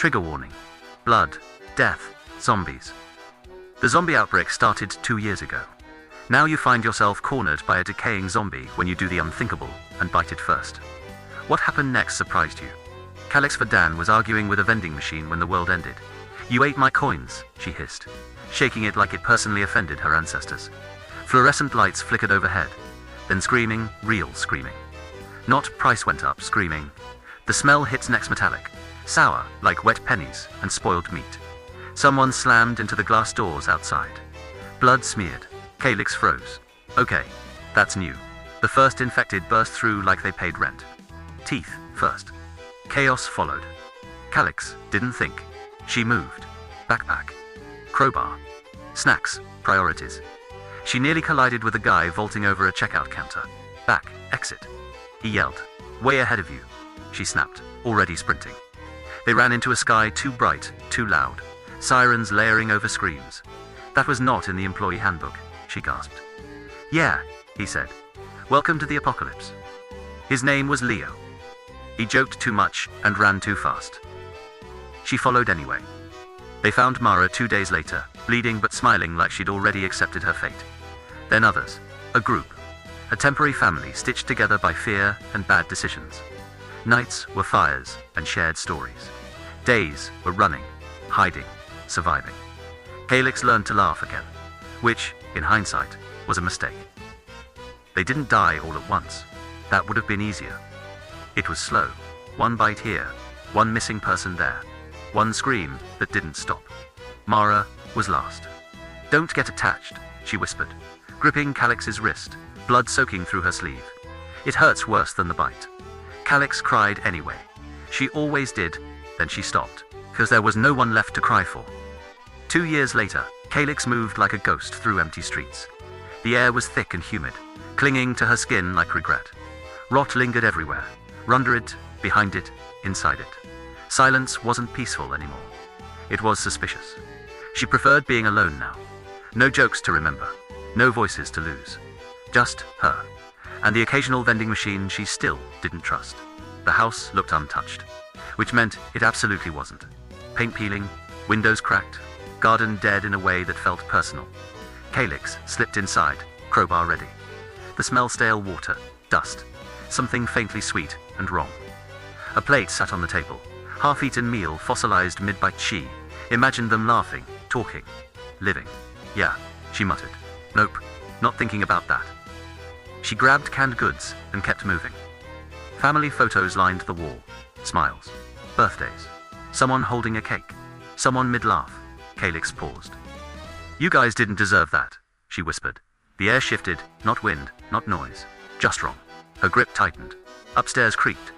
Trigger warning. Blood, death, zombies. The zombie outbreak started 2 years ago. Now you find yourself cornered by a decaying zombie when you do the unthinkable and bite it first. What happened next surprised you. Calix for Dan was arguing with a vending machine when the world ended. "You ate my coins," she hissed, shaking it like it personally offended her ancestors. Fluorescent lights flickered overhead, then screaming, real screaming. Not price went up, screaming. The smell hits next metallic, sour like wet pennies and spoiled meat. Someone slammed into the glass doors outside. Blood smeared. Calix froze. Okay, that's new. The first infected burst through like they paid rent. Teeth first. Chaos followed. Calix didn't think. She moved. Backpack. Crowbar. Snacks. Priorities. She nearly collided with a guy vaulting over a checkout counter. Back. Exit. He yelled. "Way ahead of you." She snapped, already sprinting. They ran into a sky too bright, too loud. Sirens layering over screams. "That was not in the employee handbook," she gasped. "Yeah," he said. "Welcome to the apocalypse." His name was Leo. He joked too much and ran too fast. She followed anyway. They found Mara 2 days later, bleeding but smiling like she'd already accepted her fate. Then others. A group. A temporary family stitched together by fear and bad decisions. Nights were fires and shared stories. Days were running, hiding, surviving. Calix learned to laugh again, which, in hindsight, was a mistake. They didn't die all at once. That would have been easier. It was slow. One bite here, one missing person there. One scream that didn't stop. Mara was last. "Don't get attached," she whispered, gripping Calix's wrist, blood soaking through her sleeve. "It hurts worse than the bite." Calix cried anyway. She always did, then she stopped, because there was no one left to cry for. 2 years later, Calix moved like a ghost through empty streets. The air was thick and humid, clinging to her skin like regret. Rot lingered everywhere, under it, behind it, inside it. Silence wasn't peaceful anymore. It was suspicious. She preferred being alone now. No jokes to remember, no voices to lose. Just her, and the occasional vending machine she still didn't trust. The house looked untouched, which meant it absolutely wasn't. Paint peeling, windows cracked, garden dead in a way that felt personal. Calix slipped inside, crowbar ready. The smell stale water, dust, something faintly sweet and wrong. A plate sat on the table, half-eaten meal fossilized mid-bite. She imagined them laughing, talking, living. "Yeah," she muttered. "Nope, not thinking about that." She grabbed canned goods and kept moving. Family photos lined the wall. Smiles. Birthdays. Someone holding a cake. Someone mid-laugh. Calix paused. "You guys didn't deserve that," she whispered. The air shifted, not wind, not noise. Just wrong. Her grip tightened. Upstairs creaked.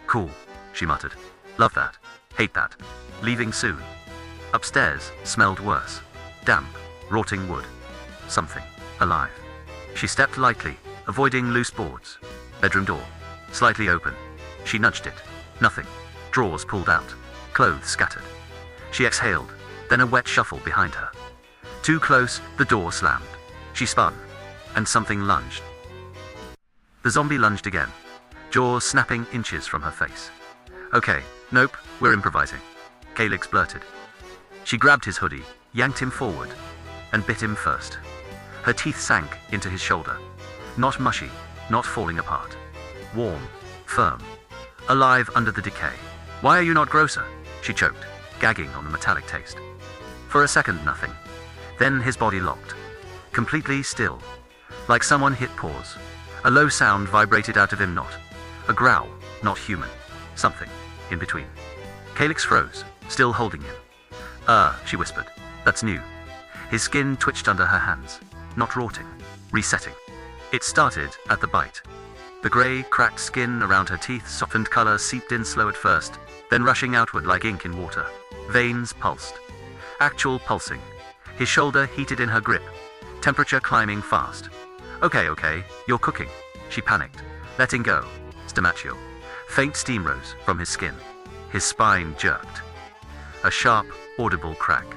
"Cool," she muttered. "Love that. Hate that. Leaving soon." Upstairs smelled worse. Damp, rotting wood. Something. Alive. She stepped lightly, avoiding loose boards. Bedroom door. Slightly open. She nudged it. Nothing. Drawers pulled out. Clothes scattered. She exhaled, then a wet shuffle behind her. Too close, the door slammed. She spun, and something lunged. The zombie lunged again, jaws snapping inches from her face. "Okay, nope, we're improvising," Calix blurted. She grabbed his hoodie, yanked him forward, and bit him first. Her teeth sank into his shoulder. Not mushy, not falling apart. Warm, firm, alive under the decay. "Why are you not grosser?" she choked, gagging on the metallic taste. For a second, nothing. Then his body locked. Completely still. Like someone hit pause. A low sound vibrated out of him, not a growl, not human. Something in between. Calix froze, still holding him. She whispered. "That's new." His skin twitched under her hands. Not rotting. Resetting. It started at the bite. The grey, cracked skin around her teeth softened, color seeped in slow at first, then rushing outward like ink in water. Veins pulsed. Actual pulsing. His shoulder heated in her grip. Temperature climbing fast. Okay, you're cooking," she panicked, letting go. Stomachio. Faint steam rose from his skin. His spine jerked. A sharp, audible crack.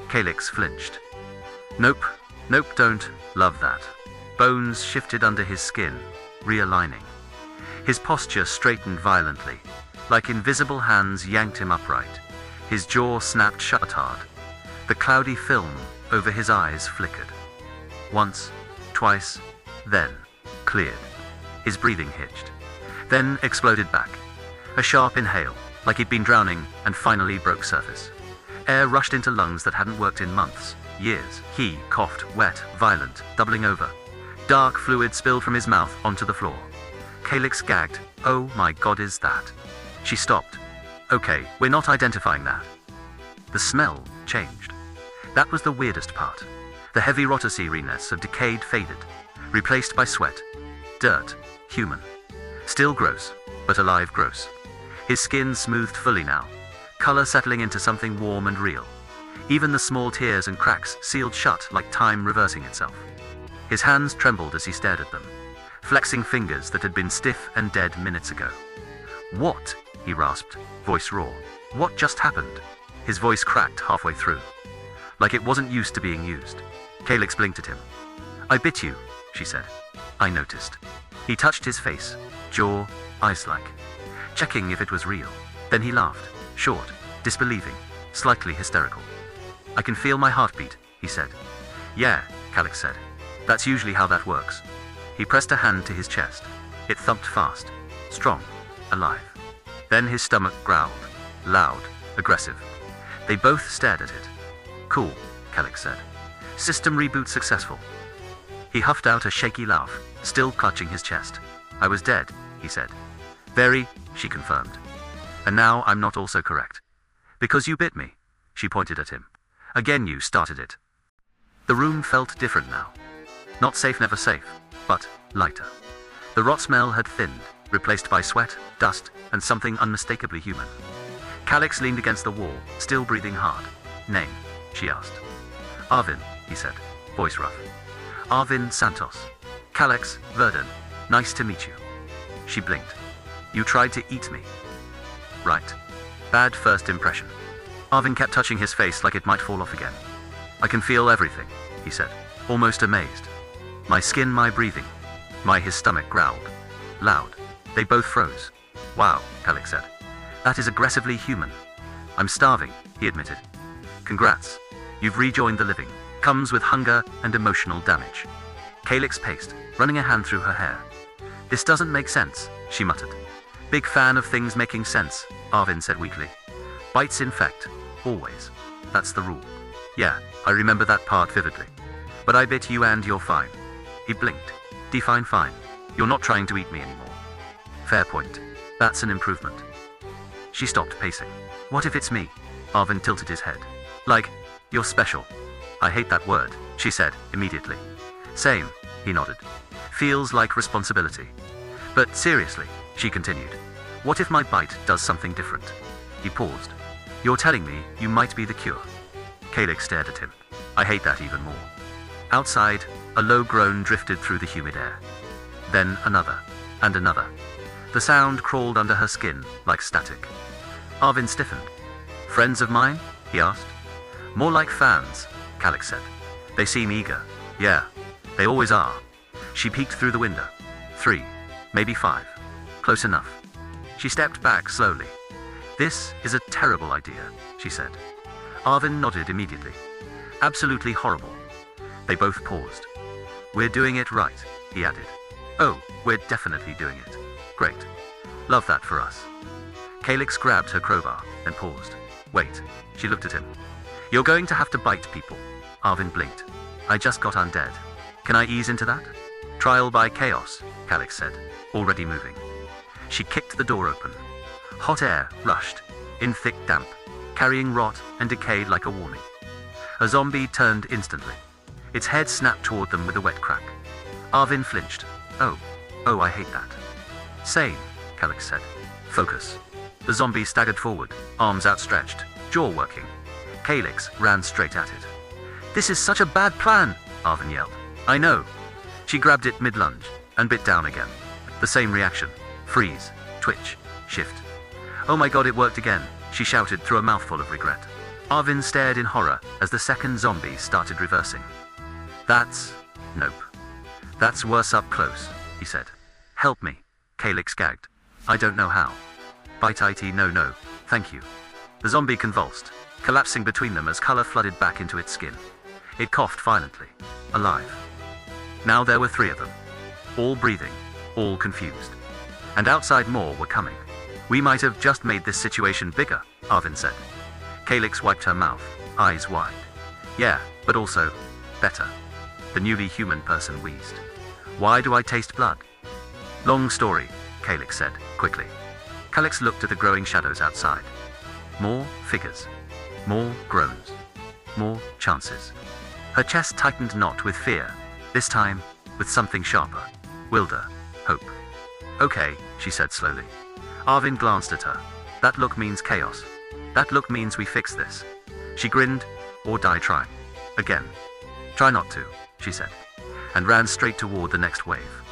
Calix flinched. Nope, don't love that." Bones shifted under his skin, realigning. His posture straightened violently. like invisible hands yanked him upright. His jaw snapped shut hard. The cloudy film over his eyes flickered. Once, twice, then cleared. His breathing hitched, then exploded back. A sharp inhale, like he'd been drowning, and finally broke surface. Air rushed into lungs that hadn't worked in months, years. He coughed, wet, violent, doubling over. Dark fluid spilled from his mouth onto the floor. Calix gagged. "Oh my God, is that?" She stopped. "Okay, we're not identifying that." The smell changed. That was the weirdest part. The heavy rotoseriness of decayed faded, replaced by sweat, dirt, human. Still gross, but alive gross. His skin smoothed fully now, color settling into something warm and real. Even the small tears and cracks sealed shut like time reversing itself. His hands trembled as he stared at them, flexing fingers that had been stiff and dead minutes ago. "What?" he rasped, voice raw. "What just happened?" His voice cracked halfway through, like it wasn't used to being used. Calix blinked at him. "I bit you," she said. "I noticed." He touched his face, jaw, ice-like, checking if it was real. Then he laughed, short, disbelieving, slightly hysterical. "I can feel my heartbeat," he said. "Yeah," Calix said. "That's usually how that works." He pressed a hand to his chest. It thumped fast, strong, alive. Then his stomach growled, loud, aggressive. They both stared at it. "Cool," Calix said. "System reboot successful." He huffed out a shaky laugh, still clutching his chest. "I was dead," he said. "Very," she confirmed. "And now I'm not also correct. Because you bit me," she pointed at him. "Again you started it." The room felt different now. Not safe, never safe, but lighter. The rot smell had thinned, replaced by sweat, dust, and something unmistakably human. Calix leaned against the wall, still breathing hard. "Name?" she asked. "Arvin," he said, voice rough. "Arvin Santos. Calix, Verdun. Nice to meet you." She blinked. "You tried to eat me." "Right. Bad first impression." Arvin kept touching his face like it might fall off again. "I can feel everything," he said, almost amazed. "My skin, my breathing." His stomach growled. Loud. They both froze. "Wow," Calix said. "That is aggressively human." "I'm starving," he admitted. "Congrats. You've rejoined the living. Comes with hunger and emotional damage." Calix paced, running a hand through her hair. "This doesn't make sense," she muttered. "Big fan of things making sense," Arvin said weakly. "Bites infect. Always. That's the rule." "Yeah, I remember that part vividly. But I bit you and you're fine." He blinked. "Define fine. You're not trying to eat me anymore." "Fair point. That's an improvement." She stopped pacing. "What if it's me?" Arvin tilted his head. "Like, you're special." "I hate that word," she said, immediately. "Same," he nodded. "Feels like responsibility." "But seriously," she continued, "what if my bite does something different?" He paused. "You're telling me you might be the cure?" Calix stared at him. "I hate that even more." Outside, a low groan drifted through the humid air. Then another, and another. The sound crawled under her skin like static. Arvin stiffened. "Friends of mine?" he asked. "More like fans," Calix said. "They seem eager." "Yeah, they always are." She peeked through the window. 3, maybe 5. Close enough. She stepped back slowly. "This is a terrible idea," she said. Arvin nodded immediately. "Absolutely horrible." They both paused. "We're doing it right," he added. "Oh, we're definitely doing it. Great. Love that for us." Calix grabbed her crowbar and paused. "Wait." She looked at him. "You're going to have to bite people." Arvin blinked. "I just got undead. Can I ease into that?" "Trial by chaos," Calix said, already moving. She kicked the door open. Hot air rushed, in thick damp, carrying rot and decay like a warning. A zombie turned instantly. Its head snapped toward them with a wet crack. Arvin flinched. Oh, I hate that." "Same," Calix said. "Focus." The zombie staggered forward, arms outstretched, jaw working. Calix ran straight at it. "This is such a bad plan," Arvin yelled. "I know." She grabbed it mid-lunge and bit down again. The same reaction. Freeze, twitch, shift. "Oh my God, it worked again," she shouted through a mouthful of regret. Arvin stared in horror as the second zombie started reversing. Nope. That's worse up close," he said. "Help me," Calix gagged. "I don't know how." Bite it, no, thank you. The zombie convulsed, collapsing between them as color flooded back into its skin. It coughed violently. Alive. Now there were 3 of them. All breathing, all confused. And outside more were coming. We might have just made this situation bigger, Arvin said. Calix wiped her mouth, eyes wide. Yeah, but also, better. The newly human person wheezed. Why do I taste blood? Long story, Calix said, quickly. Calix looked at the growing shadows outside. More figures. More groans. More chances. Her chest tightened not with fear, this time, with something sharper. Wilder. Hope. Okay, she said slowly. Arvin glanced at her. That look means chaos. That look means we fix this. She grinned, or die trying. Again. Try not to, she said, and ran straight toward the next wave.